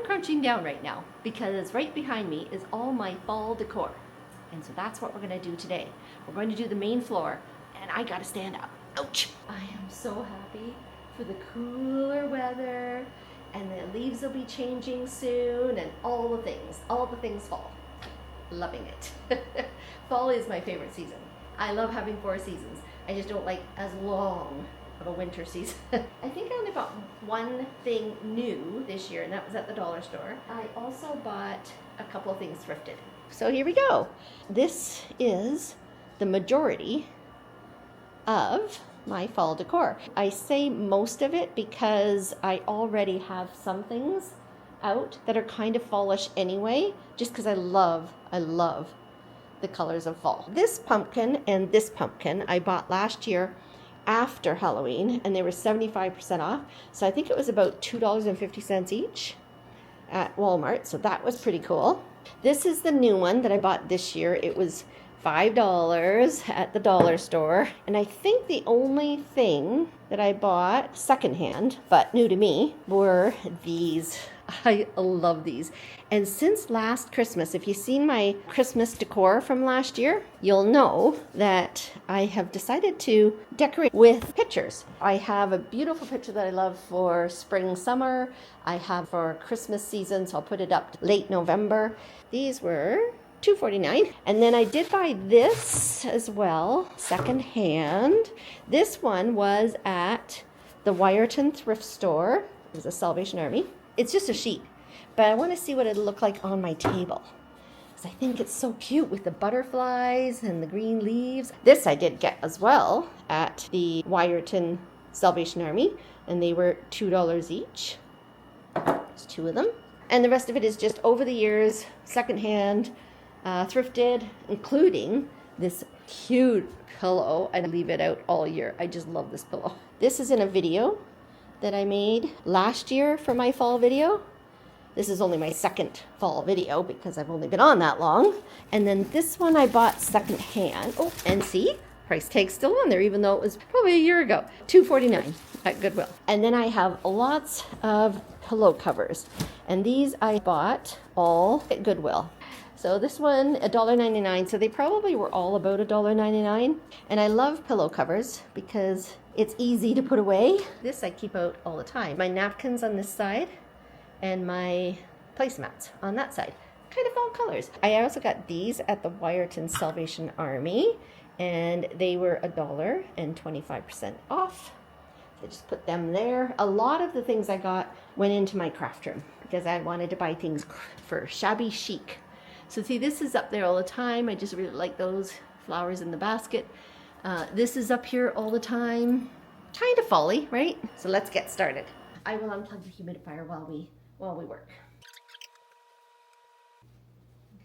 crunching down right now because right behind me is all my fall decor. And so that's what we're gonna do today. We're going to do the main floor and I gotta stand up. Ouch! I am so happy for the cooler weather and the leaves will be changing soon and all the things fall. Loving it. Fall is my favorite season. I love having 4 seasons. I just don't like as long of a winter season. I think I only bought one thing new this year and that was at the dollar store. I also bought a couple of things thrifted. So here we go. This is the majority of my fall decor. I say most of it because I already have some things out that are kind of fallish anyway, just because I love the colors of fall. This pumpkin and this pumpkin I bought last year after Halloween and they were 75% off. So I think it was about $2.50 each at Walmart. So that was pretty cool. This is the new one that I bought this year. It was $5 at the dollar store. And I think the only thing that I bought secondhand, but new to me, were these. I love these. And since last Christmas, if you've seen my Christmas decor from last year, you'll know that I have decided to decorate with pictures. I have a beautiful picture that I love for spring, summer. I have for Christmas season, so I'll put it up late November. These were $2.49. And then I did buy this as well, secondhand. This one was at the Wyerton thrift store. It was a Salvation Army. It's just a sheet, but I want to see what it'll look like on my table. Because I think it's so cute with the butterflies and the green leaves. This I did get as well at the Wyerton Salvation Army, and they were $2 each. There's 2 of them. And the rest of it is just over the years, secondhand, thrifted, including this cute pillow. And I leave it out all year. I just love this pillow. This is in a video that I made last year for my fall video. This is only my second fall video because I've only been on that long. And then this one I bought secondhand. Oh, and see, price tag's still on there even though it was probably a year ago. $2.49 at Goodwill. And then I have lots of pillow covers. And these I bought all at Goodwill. So this one, $1.99. So they probably were all about $1.99. And I love pillow covers because it's easy to put away. This I keep out all the time. My napkins on this side and my placemats on that side. Kind of fall colors. I also got these at the Wyerton Salvation Army and they were $1 and 25% off. I just put them there. A lot of the things I got went into my craft room because I wanted to buy things for shabby chic. So see, this is up there all the time. I just really like those flowers in the basket. This is up here all the time. Kind of folly, right? So let's get started. I will unplug the humidifier while we work.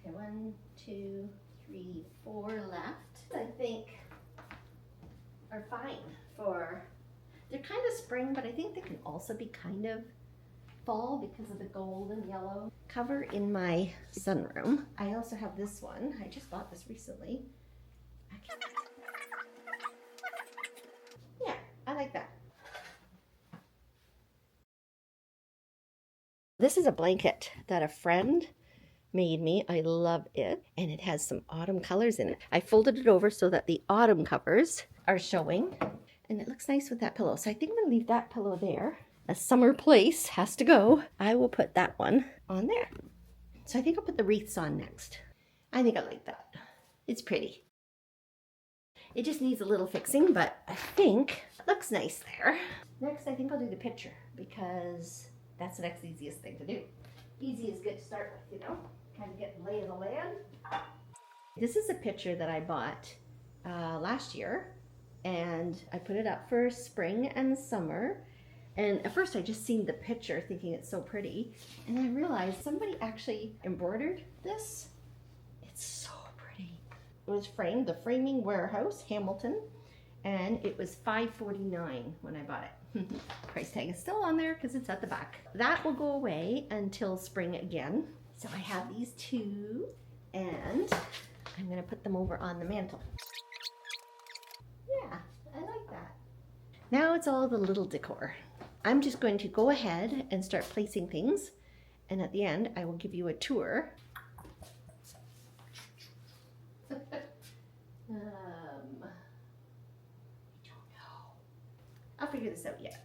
Okay, 1, 2, 3, 4 left. I think are fine for, they're kind of spring, but I think they can also be kind of fall because of the gold and yellow cover in my sunroom. I also have this one. I just bought this recently. Yeah, I like that. This is a blanket that a friend made me. I love it. And it has some autumn colors in it. I folded it over so that the autumn covers are showing. And it looks nice with that pillow. So I think I'm going to leave that pillow there. A summer place has to go. I will put that one on there. So I think I'll put the wreaths on next. I think I like that. It's pretty. It just needs a little fixing, but I think it looks nice there. Next, I think I'll do the picture because that's the next easiest thing to do. Easy is good to start with, you know? Kind of get the lay of the land. This is a picture that I bought last year, and I put it up for spring and summer. And at first I just seen the picture thinking it's so pretty, and I realized somebody actually embroidered this. It's so pretty. It was framed, the Framing Warehouse, Hamilton, and it was $5.49 when I bought it. Price tag is still on there because it's at the back. That will go away until spring again. So I have these 2, and I'm gonna put them over on the mantle. Yeah, I like that. Now it's all the little decor. I'm just going to go ahead and start placing things And at the end, I will give you a tour. I don't know. I'll figure this out yet.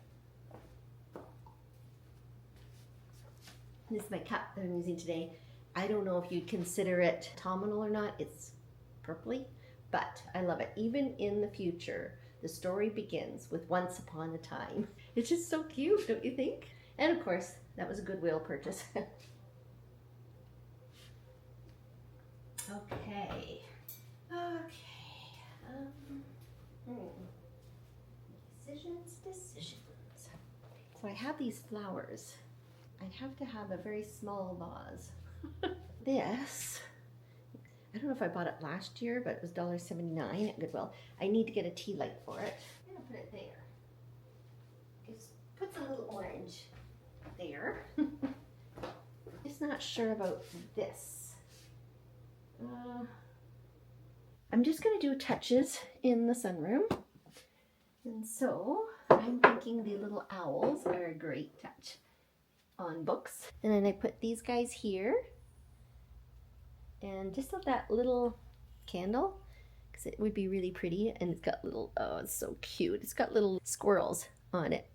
This is my cup that I'm using today. I don't know if you'd consider it autumnal or not. It's purpley, but I love it. Even in the future, the story begins with once upon a time. It's just so cute, don't you think? And of course, that was a Goodwill purchase. Okay. Decisions. So I have these flowers. I'd have to have a very small vase. This, I don't know if I bought it last year, but it was $1.79 at Goodwill. I need to get a tea light for it. I'm gonna put it there. Just puts a little orange there. Just not sure about this. I'm just gonna do touches in the sunroom. And so I'm thinking the little owls are a great touch on books. And then I put these guys here. And just of that little candle, because it would be really pretty. And it's got little, oh, it's so cute. It's got little squirrels on it.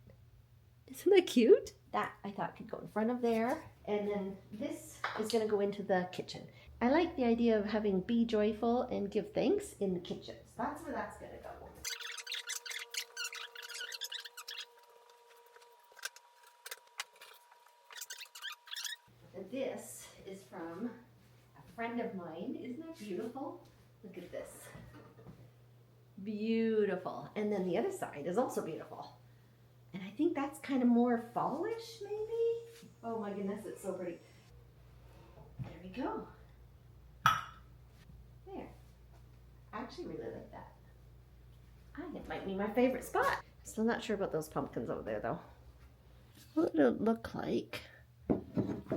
Isn't that cute? That I thought could go in front of there. And then this is gonna go into the kitchen. I like the idea of having be joyful and give thanks in the kitchen. So that's where that's gonna go. And this is from a friend of mine. Isn't that beautiful? Look at this. Beautiful. And then the other side is also beautiful. And I think that's kind of more fallish, maybe? Oh my goodness, it's so pretty. There we go. There. I actually really like that. I think it might be my favorite spot. Still not sure about those pumpkins over there though. What would it look like?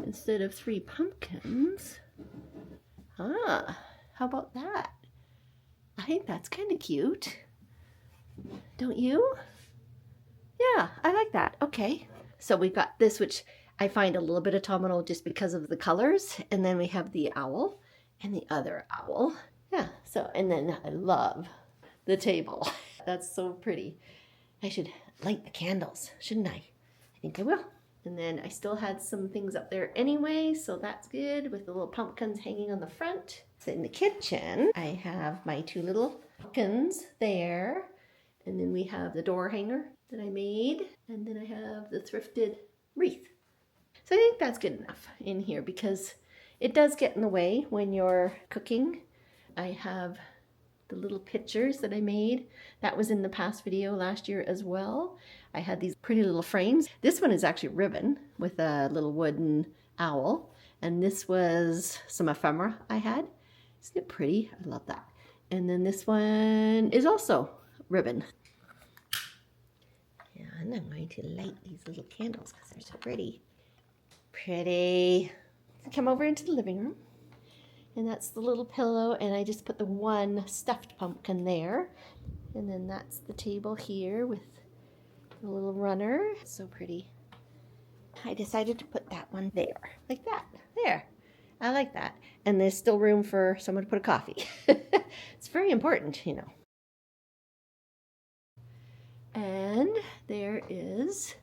Instead of 3 pumpkins. Ah, how about that? I think that's kind of cute. Don't you? Yeah, I like that. Okay. So we've got this, which I find a little bit autumnal just because of the colors. And then we have the owl and the other owl. Yeah, so, and then I love the table. That's so pretty. I should light the candles, shouldn't I? I think I will. And then I still had some things up there anyway, so that's good with the little pumpkins hanging on the front. So in the kitchen, I have my 2 little pumpkins there. And then we have the door hanger that I made. And then I have the thrifted wreath. So I think that's good enough in here because it does get in the way when you're cooking. I have the little pictures that I made. That was in the past video last year as well. I had these pretty little frames. This one is actually ribbon with a little wooden owl. And this was some ephemera I had. Isn't it pretty? I love that. And then this one is also ribbon. And I'm going to light these little candles because they're so pretty. Pretty. So come over into the living room. And that's the little pillow, and I just put the 1 stuffed pumpkin there. And then that's the table here with the little runner. So pretty. I decided to put that one there, like that. There. I like that. And there's still room for someone to put a coffee. It's very important, you know. And there is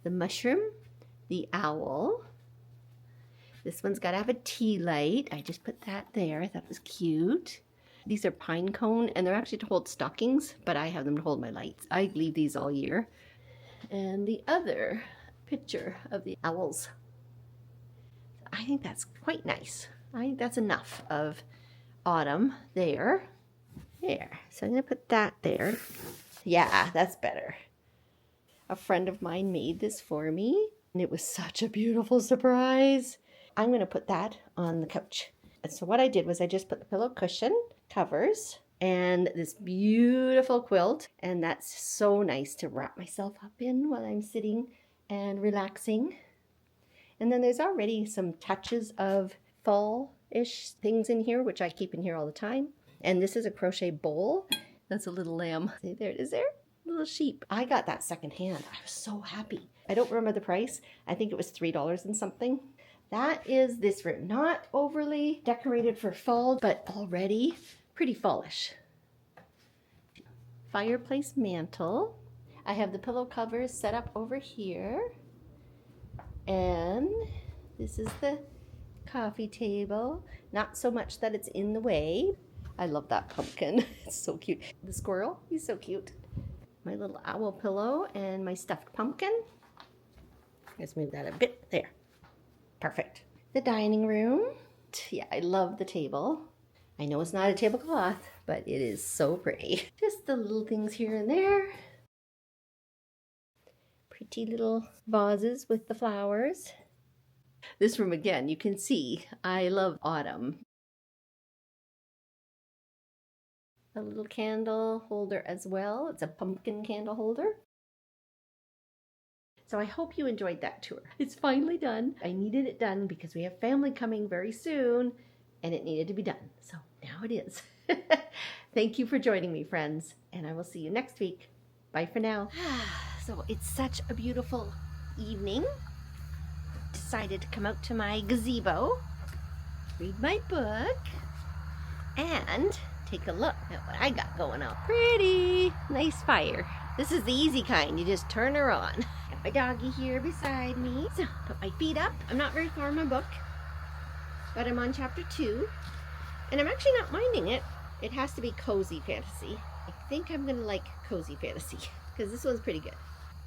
the mushroom, the owl. This one's got to have a tea light. I just put that there. I thought it was cute. These are pine cone, and they're actually to hold stockings, but I have them to hold my lights. I leave these all year. And the other picture of the owls. I think that's quite nice. I think that's enough of autumn there. There. So I'm going to put that there. Yeah, that's better. A friend of mine made this for me, and it was such a beautiful surprise. I'm going to put that on the couch. And so what I did was I just put the pillow cushion covers and this beautiful quilt. And that's so nice to wrap myself up in while I'm sitting and relaxing. And then there's already some touches of fall-ish things in here, which I keep in here all the time. And this is a crochet bowl. That's a little lamb. See, there it is there. Little sheep. I got that secondhand. I was so happy. I don't remember the price. I think it was $3 and something. That is this room. Not overly decorated for fall, but already pretty fallish. Fireplace mantle. I have the pillow covers set up over here. And this is the coffee table. Not so much that it's in the way. I love that pumpkin. It's so cute. The squirrel, he's so cute. My little owl pillow and my stuffed pumpkin. Let's move that a bit there. Perfect. The dining room. Yeah, I love the table. I know it's not a tablecloth, but it is so pretty. Just the little things here and there. Pretty little vases with the flowers. This room again, you can see I love autumn. A little candle holder as well. It's a pumpkin candle holder. So I hope you enjoyed that tour. It's finally done. I needed it done because we have family coming very soon and it needed to be done. So now it is. Thank you for joining me, friends, and I will see you next week. Bye for now. So it's such a beautiful evening. Decided to come out to my gazebo, read my book, and take a look at what I got going on. Pretty nice fire. This is the easy kind. You just turn her on. Got my doggy here beside me. So put my feet up. I'm not very far in my book, but I'm on chapter 2, and I'm actually not minding it. It has to be cozy fantasy. I think I'm gonna like cozy fantasy because this one's pretty good.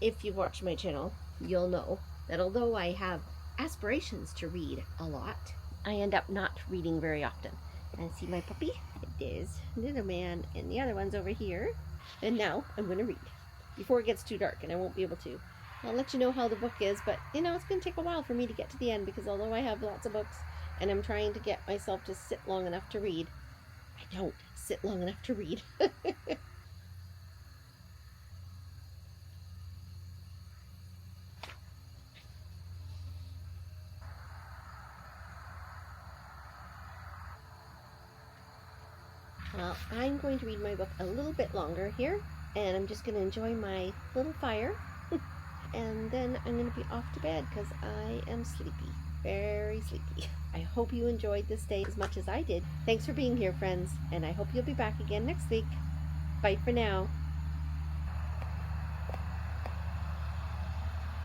If you've watched my channel, you'll know that although I have aspirations to read a lot, I end up not reading very often. And see my puppy? It is little man, and the other one's over here. And now I'm going to read before it gets too dark, and I won't be able to. I'll let you know how the book is, but you know, it's going to take a while for me to get to the end because although I have lots of books and I'm trying to get myself to sit long enough to read, I don't sit long enough to read. Well, I'm going to read my book a little bit longer here, and I'm just going to enjoy my little fire, and then I'm going to be off to bed because I am sleepy, very sleepy. I hope you enjoyed this day as much as I did. Thanks for being here, friends, and I hope you'll be back again next week. Bye for now.